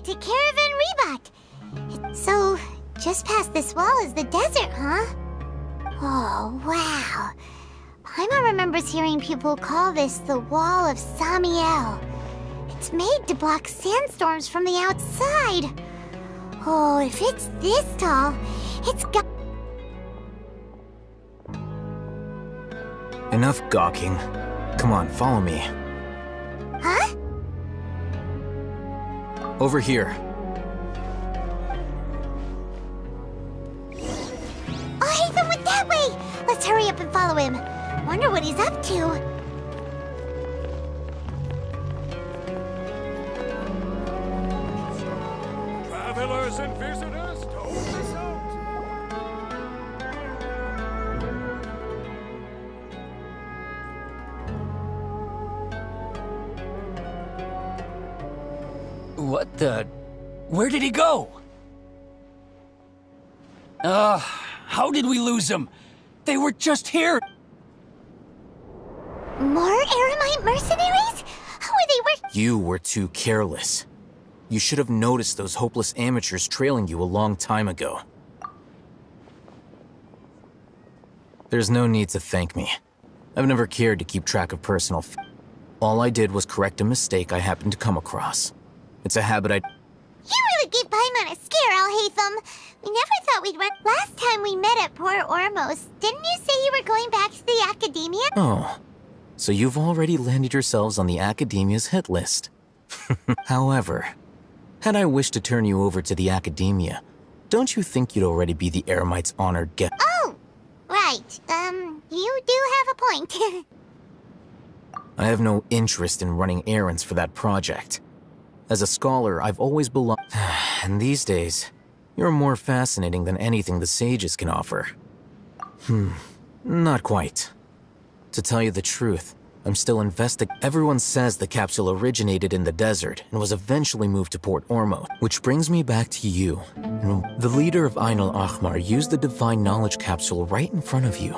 to Caravan Rebot. So, just past this wall is the desert, huh? Oh, wow. Paimon remembers hearing people call this the Wall of Samiel. It's made to block sandstorms from the outside. Oh, if it's this tall, it's got... Enough gawking. Come on, follow me. Huh? Over here. Oh, Haytham went that way! Let's hurry up and follow him. Wonder what he's up to. Travelers and visitors, don't miss out. What the... Where did he go? How did we lose him? They were just here! More Eremite mercenaries? How are they working? You were too careless. You should have noticed those hopeless amateurs trailing you a long time ago. There's no need to thank me. I've never cared to keep track of personal all I did was correct a mistake I happened to come across. It's a habit I... You really gave Paimon a scare, Alhaitham. We never thought we'd run. Last time we met at Port Ormos, didn't you say you were going back to the Academia? Oh, so you've already landed yourselves on the Academia's hit list. However, had I wished to turn you over to the Academia, don't you think you'd already be the Eremite's honored guest? Oh, right. You do have a point. I have no interest in running errands for that project. As a scholar, I've always belonged... And these days, you're more fascinating than anything the sages can offer. Not quite. To tell you the truth, I'm still Everyone says the capsule originated in the desert and was eventually moved to Port Ormos, which brings me back to you. The leader of Ainul Ahmar used the Divine Knowledge capsule right in front of you.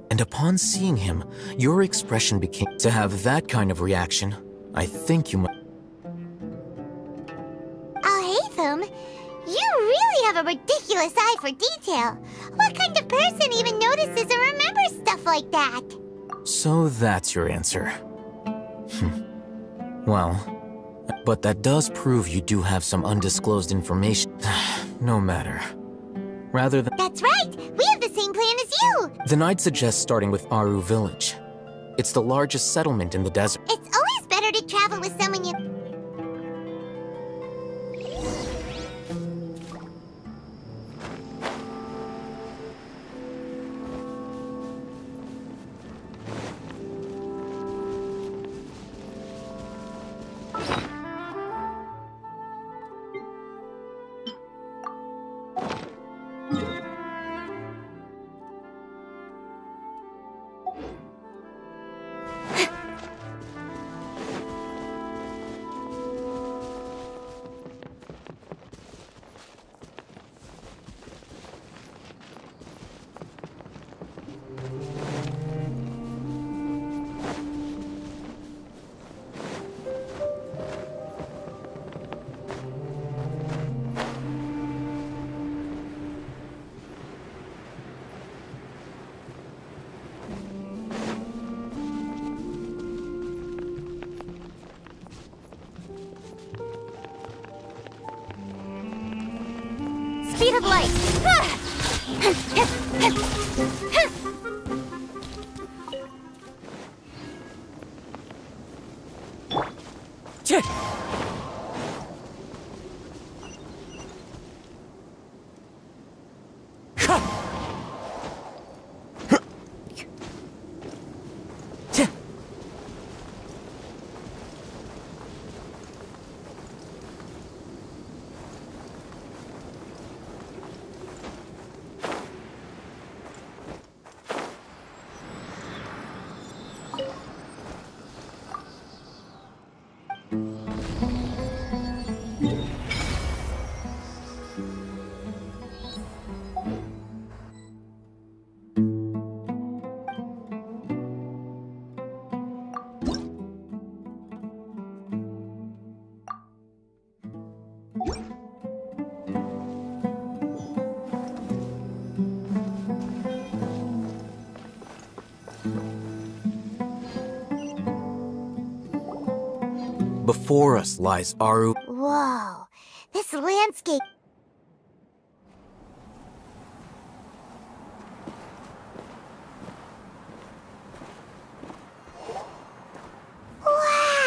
And upon seeing him, your expression became... To have that kind of reaction, I think you might... Alhaitham, you really have a ridiculous eye for detail. What kind of person even notices and remembers stuff like that? So that's your answer. Well, but that does prove you do have some undisclosed information. No matter. Rather than... That's right! We have the same plan as you! Then I'd suggest starting with Aru Village. It's the largest settlement in the desert. It's always better to travel with someone you... Speed of light! You before us lies Aru. Whoa, this landscape. Wow!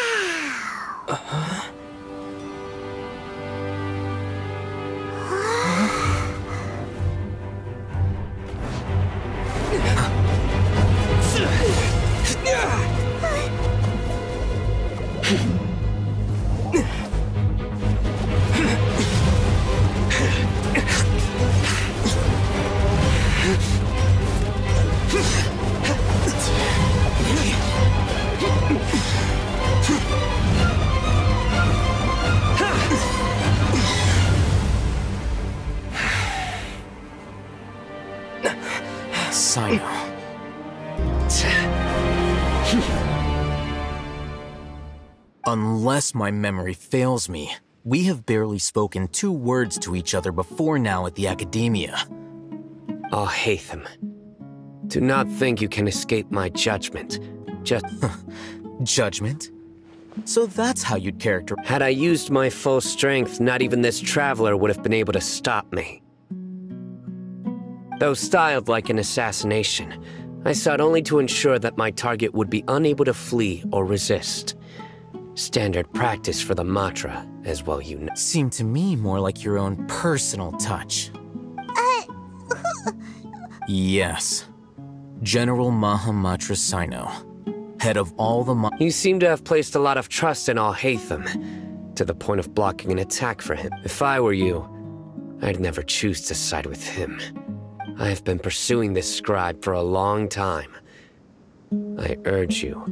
Cyno. Unless my memory fails me, we have barely spoken 2 words to each other before now at the Academia. Alhaitham, do not think you can escape my judgment. Judgment? So that's how you'd characterize— Had I used my full strength, not even this traveler would have been able to stop me. Though styled like an assassination, I sought only to ensure that my target would be unable to flee or resist. Standard practice for the Matra, as well you know. Seemed to me more like your own personal touch. Yes. General Mahamatra Cyno, head of all the You seem to have placed a lot of trust in Alhaitham, to the point of blocking an attack for him. If I were you, I'd never choose to side with him. I have been pursuing this scribe for a long time. I urge you,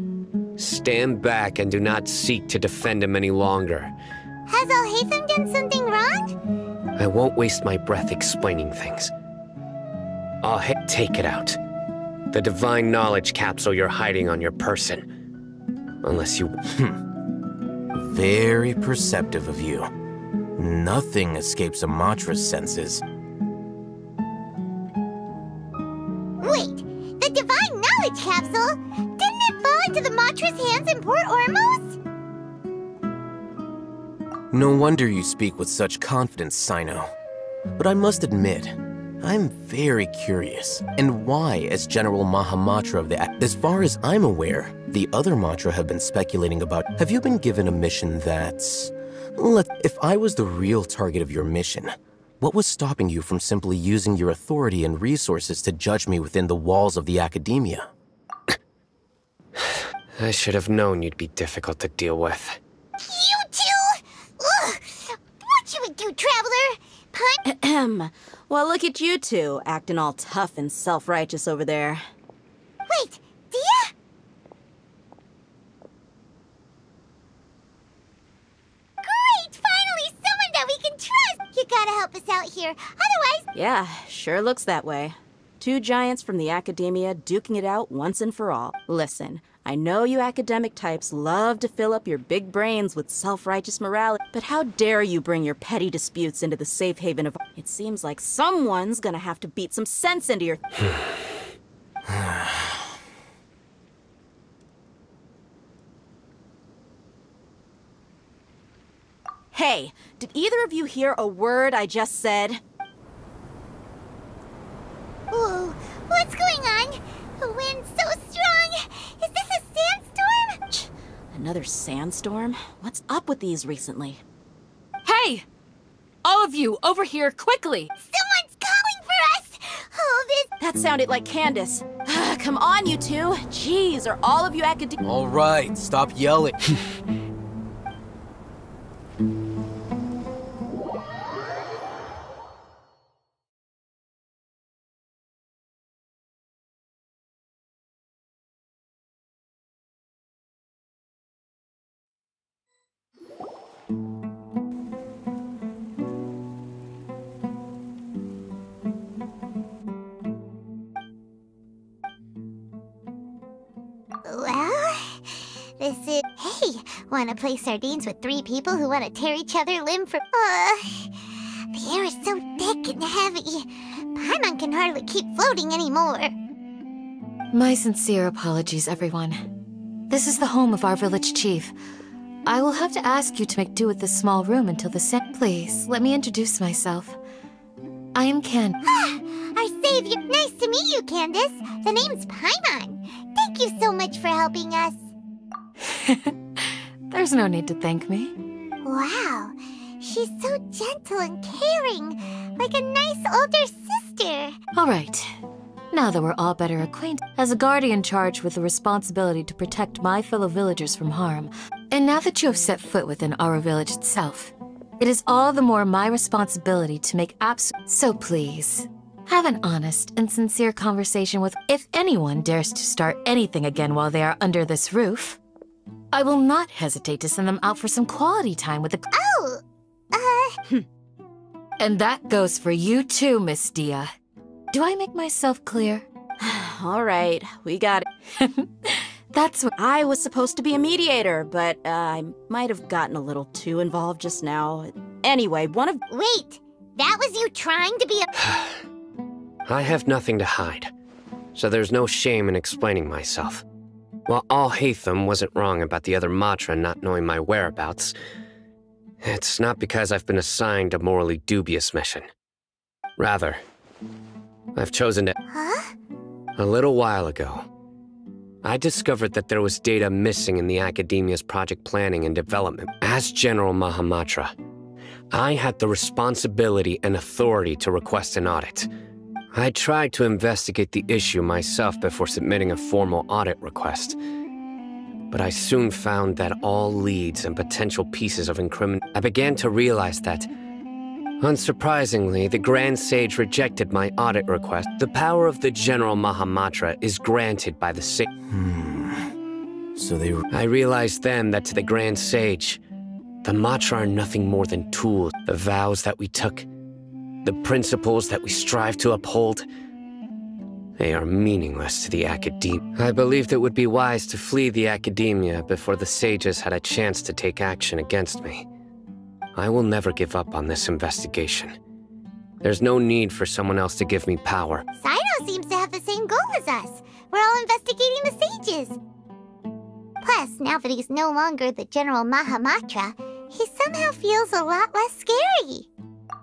stand back and do not seek to defend him any longer. Has Alhaitham done something wrong? I won't waste my breath explaining things. Take it out. The divine knowledge capsule you're hiding on your person. Unless you... Very perceptive of you. Nothing escapes a Matra's senses. Wait, the divine knowledge capsule? Didn't it fall into the Matra's hands in Port Ormos? No wonder you speak with such confidence, Cyno. But I must admit, I'm very curious. And why, as General Mahamatra of the... As far as I'm aware, the other Matra have been speculating about... Have you been given a mission that's... If I was the real target of your mission, what was stopping you from simply using your authority and resources to judge me within the walls of the Academia? I should have known you'd be difficult to deal with. You two? Ugh. What you would do, Traveler? Ahem. Well, look at you two, acting all tough and self-righteous over there. Wait, Dia? Great! Finally, someone that we can trust! You gotta help us out here, otherwise... Yeah, sure looks that way. 2 giants from the Academia duking it out once and for all. Listen, I know you academic types love to fill up your big brains with self-righteous morality, but how dare you bring your petty disputes into the safe haven of... It seems like someone's gonna have to beat some sense into your... Hey, did either of you hear a word I just said? Whoa, what's going on? The wind's so strong! Is this a sandstorm? Another sandstorm? What's up with these recently? Hey! All of you, over here, quickly! Someone's calling for us! Oh, this... That sounded like Candace. Come on, you two. Jeez, are all of you academic... All right, stop yelling. Well, this is... Hey, wanna play sardines with 3 people who wanna tear each other limb from... the air is so thick and heavy. Paimon can hardly keep floating anymore. My sincere apologies, everyone. This is the home of our village chief. I will have to ask you to make do with this small room until the set. Please, let me introduce myself. I am Can. Our savior. Nice to meet you, Candace. The name's Paimon. Thank you so much for helping us. There's no need to thank me. Wow, she's so gentle and caring, like a nice older sister. All right. Now that we're all better acquainted, as a guardian charged with the responsibility to protect my fellow villagers from harm, and now that you have set foot within our village itself, it is all the more my responsibility to make So please, have an honest and sincere conversation with. If anyone dares to start anything again while they are under this roof, I will not hesitate to send them out for some quality time with the. And that goes for you too, Miss Dia. Do I make myself clear? All right, we got it. That's what I was supposed to be a mediator, but I might have gotten a little too involved just now. Anyway, Wait, that was you trying to be a... I have nothing to hide, so there's no shame in explaining myself. While Alhaitham wasn't wrong about the other Matra not knowing my whereabouts, it's not because I've been assigned a morally dubious mission. Rather, I've chosen to... Huh? A little while ago, I discovered that there was data missing in the Academia's project planning and development. As General Mahamatra, I had the responsibility and authority to request an audit. I tried to investigate the issue myself before submitting a formal audit request, but I soon found that all leads and potential pieces of incrimination. I began to realize that, unsurprisingly, the Grand Sage rejected my audit request. The power of the General Mahamatra is granted by the Sage. So they... I realized then that to the Grand Sage, the Matra are nothing more than tools. The vows that we took, the principles that we strive to uphold, they are meaningless to the Academia. I believed it would be wise to flee the Academia before the sages had a chance to take action against me. I will never give up on this investigation. There's no need for someone else to give me power. Sino seems to have the same goal as us. We're all investigating the sages. Plus, now that he's no longer the General Mahamatra, he somehow feels a lot less scary.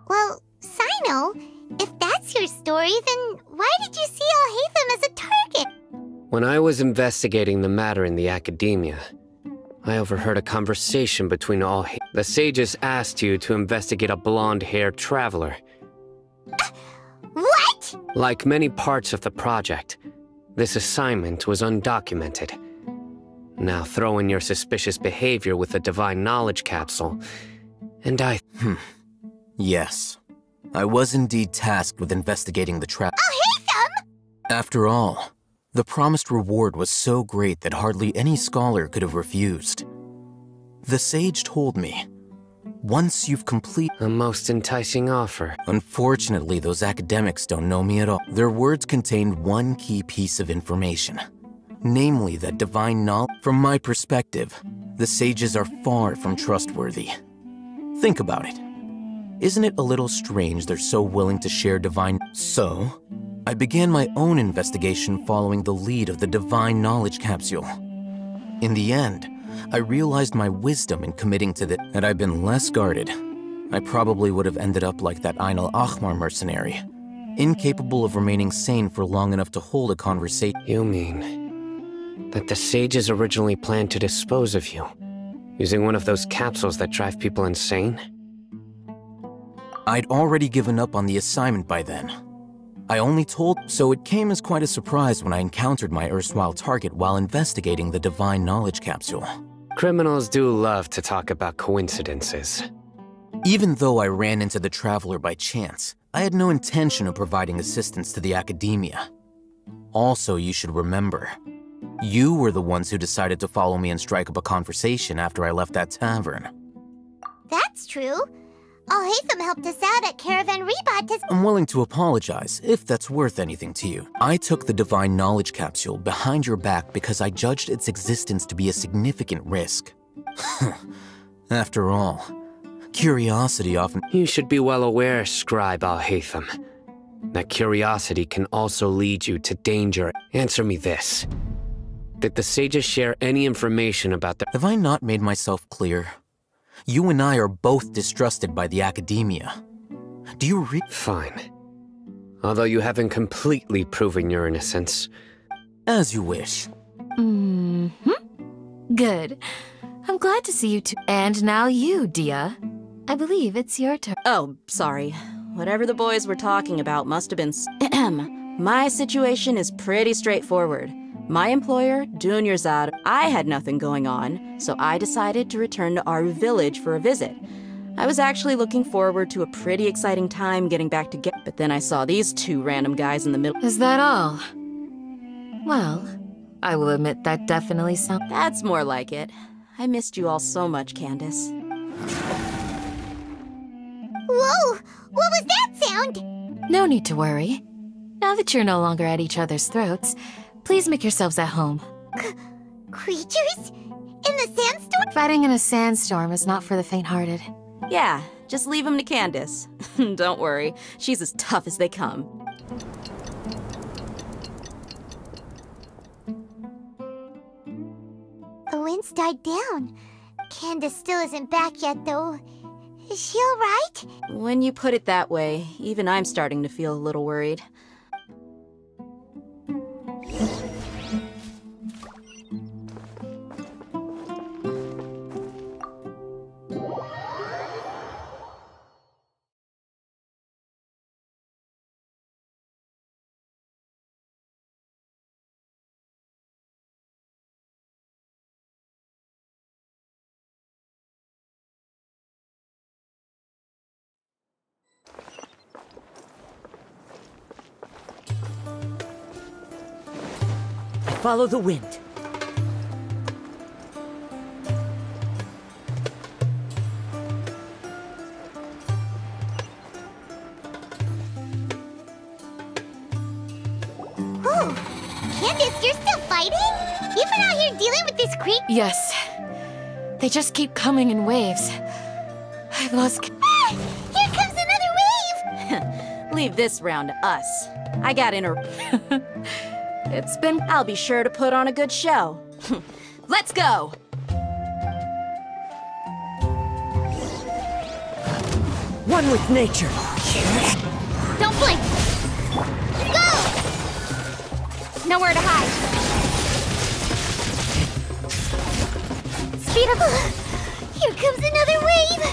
Well, Sino, if that's your story, then why did you see Alhaitham as a target? When I was investigating the matter in the Academia, I overheard a conversation between the sages asked you to investigate a blonde-haired traveler. What? Like many parts of the project, this assignment was undocumented. Now throw in your suspicious behavior with the Divine Knowledge Capsule, and I... Yes. I was indeed tasked with investigating the trap. Alhaitham! After all, the promised reward was so great that hardly any scholar could have refused. The sage told me, once you've completed... A most enticing offer. Unfortunately, those academics don't know me at all. Their words contained one key piece of information. Namely, that divine knowledge. From my perspective, the sages are far from trustworthy. Think about it. Isn't it a little strange they're so willing to share divine... So, I began my own investigation following the lead of the Divine Knowledge Capsule. In the end, I realized my wisdom in committing to the... Had I been less guarded, I probably would have ended up like that Ain al-Ahmar mercenary, incapable of remaining sane for long enough to hold a conversation. You mean that the sages originally planned to dispose of you, using one of those capsules that drive people insane? I'd already given up on the assignment by then. I only told, so it came as quite a surprise when I encountered my erstwhile target while investigating the Divine Knowledge Capsule. Criminals do love to talk about coincidences. Even though I ran into the Traveler by chance, I had no intention of providing assistance to the Academia. Also, you should remember, you were the ones who decided to follow me and strike up a conversation after I left that tavern. That's true. Alhaitham helped us out at Caravan Rebot to... I'm willing to apologize, if that's worth anything to you. I took the Divine Knowledge Capsule behind your back because I judged its existence to be a significant risk. After all, curiosity often... You should be well aware, Scribe Alhaitham, that curiosity can also lead you to danger. Answer me this. Did the sages share any information about the... Have I not made myself clear? You and I are both distrusted by the academia. Do you Fine. Although you haven't completely proven your innocence. As you wish. Good. I'm glad to see you two. And now you, Dia. I believe it's your turn. Oh, sorry. Whatever the boys were talking about must have been My situation is pretty straightforward. My employer, Dunyarzad, I had nothing going on, so I decided to return to Aru Village for a visit. I was actually looking forward to a pretty exciting time getting back to but then I saw these two random guys in the middle. Is that all? Well, I will admit that definitely sounds... That's more like it. I missed you all so much, Candace. Whoa! What was that sound? No need to worry. Now that you're no longer at each other's throats, please make yourselves at home. Creatures? In the sandstorm? Fighting in a sandstorm is not for the faint-hearted. Yeah, just leave them to Candace. Don't worry, she's as tough as they come. The wind's died down. Candace still isn't back yet, though. Is she alright? When you put it that way, even I'm starting to feel a little worried. Follow the wind. Oh, Candace, you're still fighting? You've been out here dealing with this creep? Yes. They just keep coming in waves. I've lost... Ah! Here comes another wave! Leave this round to us. I got It's been... I'll be sure to put on a good show. Let's go! One with nature. Don't blink! Go! Nowhere to hide. Speed up! Here comes another wave!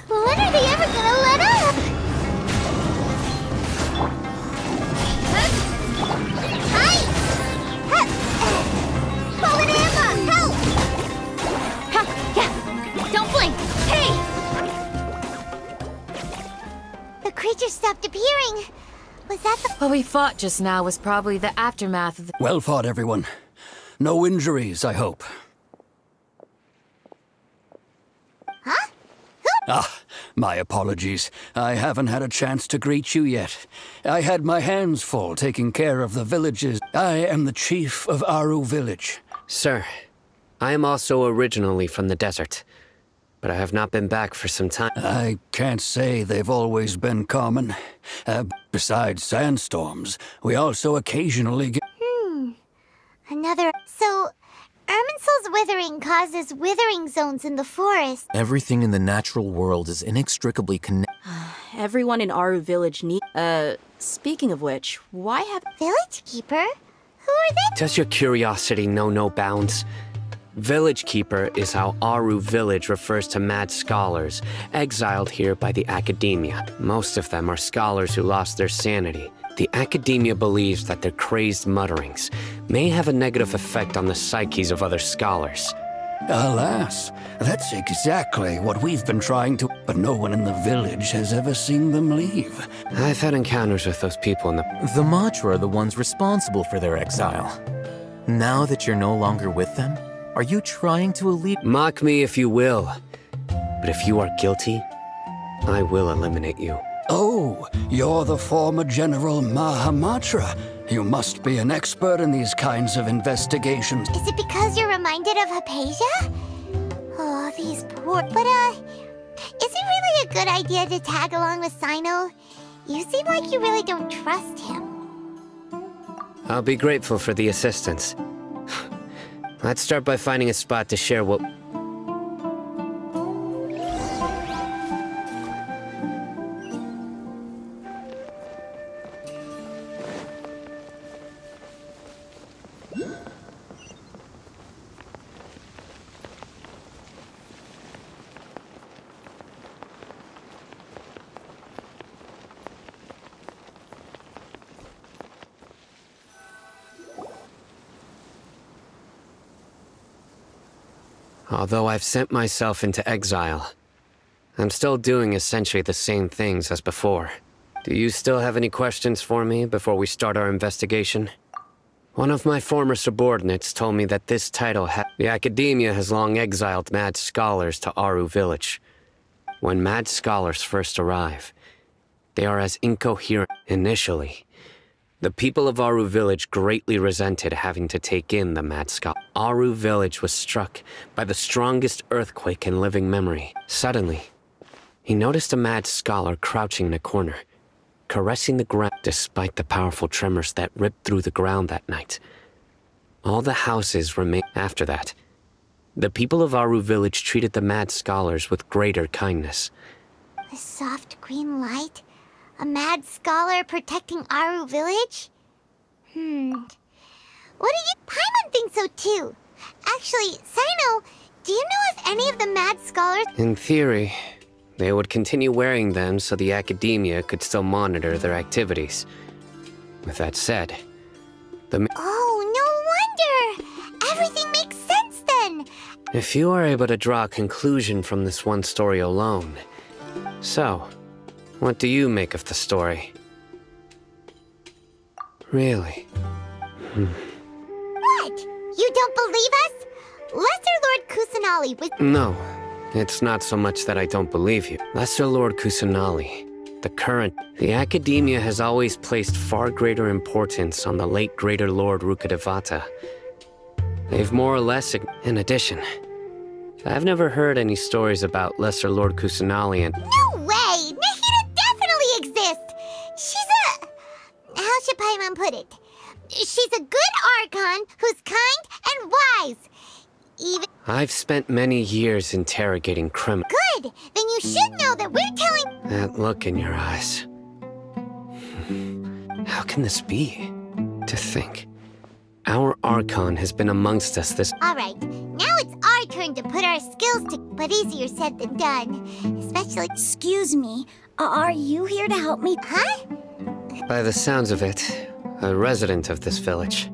When are they ever gonna let up? Hi! Fallen Emma! Help! Yeah! Don't blink! Hey! The creature stopped appearing. Was that the... What we fought just now was probably the aftermath of the... Well fought, everyone. No injuries, I hope. Huh? Ah, my apologies. I haven't had a chance to greet you yet. I had my hands full taking care of the villages. I am the chief of Aru Village. Sir, I am also originally from the desert, but I have not been back for some time. I can't say they've always been common. Besides sandstorms, we also occasionally get... Another... So, Irminsul's withering causes withering zones in the forest. Everything in the natural world is inextricably connected. Everyone in Aru Village speaking of which, why have... Village Keeper? Who are they? Does your curiosity know no bounds? Village Keeper is how Aru Village refers to mad scholars, exiled here by the Academia. Most of them are scholars who lost their sanity. The Academia believes that their crazed mutterings may have a negative effect on the psyches of other scholars. Alas, that's exactly what we've been trying to... But no one in the village has ever seen them leave. I've had encounters with those people in the... The Matra are the ones responsible for their exile. Now that you're no longer with them, are you trying to elite... Mock me if you will, but if you are guilty, I will eliminate you. Oh, you're the former General Mahamatra. You must be an expert in these kinds of investigations. Is it because you're reminded of Hypatia? Oh, these poor... But, is it really a good idea to tag along with Cyno? You seem like you really don't trust him. I'll be grateful for the assistance. Let's start by finding a spot to share what... Although I've sent myself into exile, I'm still doing essentially the same things as before. Do you still have any questions for me before we start our investigation? One of my former subordinates told me that this title the Academia has long exiled mad scholars to Aru Village. When mad scholars first arrive, they are as incoherent initially. The people of Aru Village greatly resented having to take in the mad scholar. Aru Village was struck by the strongest earthquake in living memory. Suddenly, he noticed a mad scholar crouching in a corner, caressing the ground despite the powerful tremors that ripped through the ground that night. All the houses remained after that. The people of Aru Village treated the mad scholars with greater kindness. The soft green light? A mad scholar protecting Aru Village? What do you... Paimon thinks so too. Actually, Cyno, do you know if any of the mad scholars... In theory, they would continue wearing them so the Academia could still monitor their activities. With that said, the... Oh, no wonder! Everything makes sense then! If you are able to draw a conclusion from this one story alone... So, what do you make of the story? Really? What? You don't believe us? Lesser Lord Kusanali was... No, it's not so much that I don't believe you. Lesser Lord Kusanali, the Academia has always placed far greater importance on the late Greater Lord Rukkhadevata. They've more or less... In addition, I've never heard any stories about Lesser Lord Kusanali and... No way! Nahida definitely exists! She's a... How should Paimon put it? She's a good Archon who's kind and wise. Even... I've spent many years interrogating criminals. Good! Then you should know that we're telling... That look in your eyes. How can this be? To think, our Archon has been amongst us this... Alright, now it's our turn to put our skills to... But easier said than done. Especially... Excuse me, are you here to help me? Huh? By the sounds of it, a resident of this village.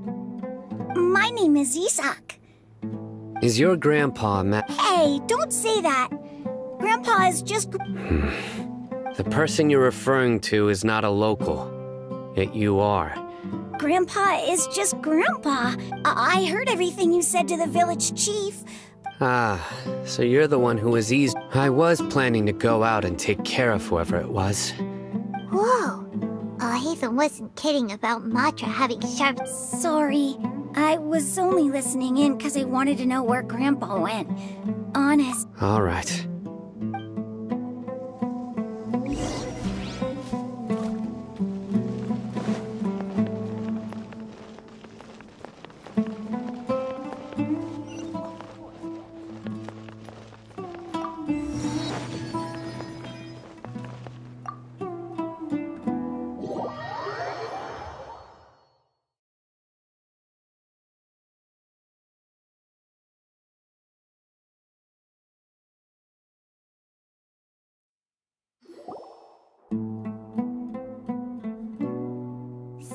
My name is Isak. Is your grandpa Hey, don't say that. Grandpa is just... The person you're referring to is not a local, yet you are. Grandpa is just Grandpa. I heard everything you said to the village chief. Ah, so you're the one who was easy. I was planning to go out and take care of whoever it was. Whoa. Hatham wasn't kidding about Matra having sharp... Sorry. I was only listening in because I wanted to know where Grandpa went. Honest. All right.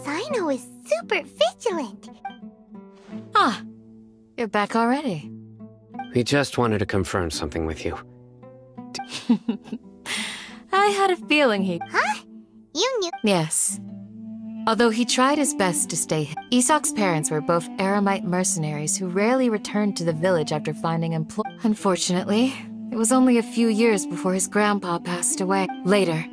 Cyno is super vigilant. Ah, you're back already. We just wanted to confirm something with you. I had a feeling he... Huh? You knew... Yes. Although he tried his best to stay... Isak's parents were both Aramite mercenaries who rarely returned to the village after finding employment. Unfortunately, it was only a few years before his grandpa passed away. Later,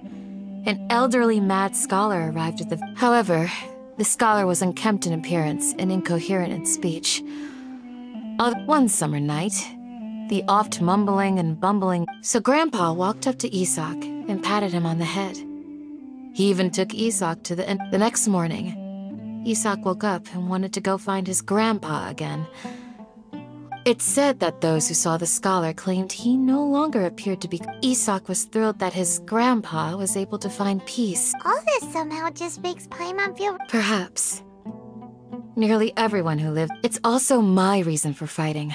an elderly mad scholar arrived at the... However, the scholar was unkempt in appearance and incoherent in speech. One summer night, the oft mumbling and bumbling... So Grandpa walked up to Isak and patted him on the head. He even took Isak to the... The next morning, Isak woke up and wanted to go find his grandpa again. It's said that those who saw the scholar claimed he no longer appeared to be. Isak was thrilled that his grandpa was able to find peace. All this somehow just makes Paimon feel... Perhaps. Nearly everyone who lived. It's also my reason for fighting.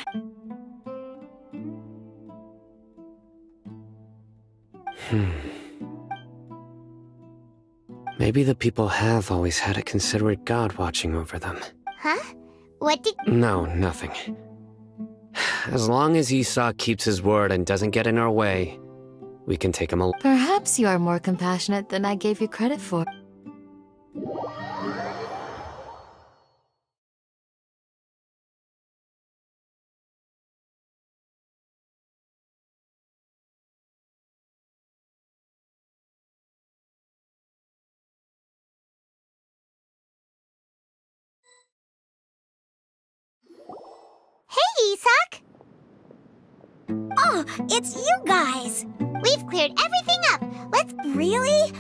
Maybe the people have always had a considerate god watching over them. Huh? What did... No, nothing. As long as Esau keeps his word and doesn't get in our way, we can take him along. Perhaps you are more compassionate than I gave you credit for. Hey, Isak! Oh, it's you guys! We've cleared everything up. Let's... Really?